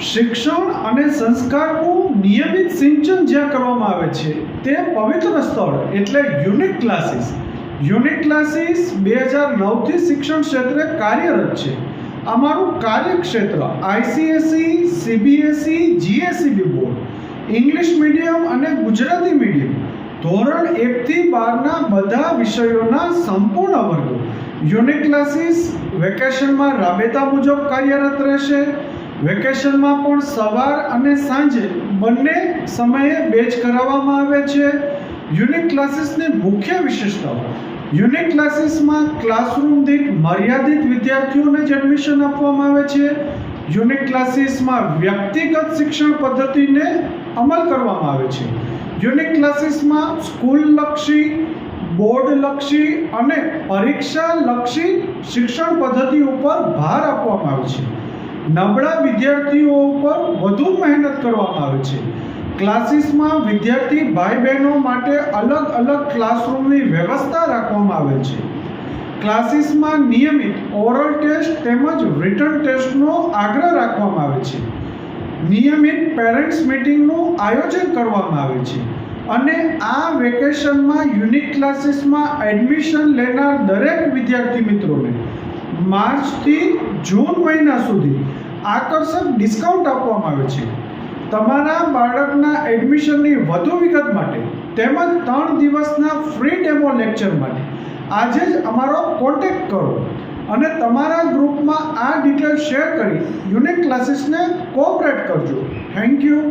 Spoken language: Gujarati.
શિક્ષણ અને સંસ્કારનું નિયમિત સિંચન જ્યાં કરવામાં આવે છે તે પવિત્ર સ્થળ એટલે યુનિક ક્લાસીસ. યુનિક ક્લાસીસ 2009થી શિક્ષણ ક્ષેત્રે કાર્યરત છે. અમારું કાર્યક્ષેત્ર ICSE, CBSE, GSEB board, English medium અને ગુજરાતી મીડિયમ, ધોરણ 1 થી 12ના બધા વિષયોના સંપૂર્ણ વર્ગો. યુનિક ક્લાસીસ વેકેશનમાં રાબેતા મુજબ કાર્યરત રહેશે. વેકેશનમાં પણ સવાર અને સાંજે બંને સમયે બેચ કરાવવામાં આવે છે. યુનિક ક્લાસીસની મુખ્ય વિશેષતાઓ: યુનિક ક્લાસીસમાં ક્લાસરૂમ દીઠ મર્યાદિત વિદ્યાર્થીઓને જ એડમિશન આપવામાં આવે છે. યુનિક ક્લાસીસમાં વ્યક્તિગત શિક્ષણ પદ્ધતિને અમલ કરવામાં આવે છે. યુનિક ક્લાસીસમાં સ્કૂલલક્ષી, બોર્ડલક્ષી અને પરીક્ષાલક્ષી શિક્ષણ પદ્ધતિ ઉપર ભાર આપવામાં આવે છે. નબળા વિદ્યાર્થીઓ ઉપર વધુ મહેનત કરવામાં આવે છે. ક્લાસીસમાં વિદ્યાર્થી ભાઈ બહેનો માટે અલગ અલગ ક્લાસરૂમની વ્યવસ્થા રાખવામાં આવે છે. ક્લાસીસમાં નિયમિત ઓરલ ટેસ્ટ તેમજ રિટન ટેસ્ટનો આગ્રહ રાખવામાં આવે છે. નિયમિત પેરેન્ટ્સ મીટિંગનું આયોજન કરવામાં આવે છે. અને આ વેકેશનમાં યુનિક ક્લાસીસમાં એડમિશન લેનાર દરેક વિદ્યાર્થી મિત્રોને માર્ચથી જૂન મહિના સુધી આકર્ષક ડિસ્કાઉન્ટ આપવામાં આવે છે. તમારા બાળકના એડમિશનની વધુ વિગત માટે તેમજ 3 દિવસના ફ્રી ડેમો લેક્ચર માટે આજે જ અમારો કોન્ટેક્ટ કરો અને તમારા ગ્રુપમાં આ ડિટેલ શેર કરી યુનિક ક્લાસીસને કોઓપરેટ કરજો. Thank you.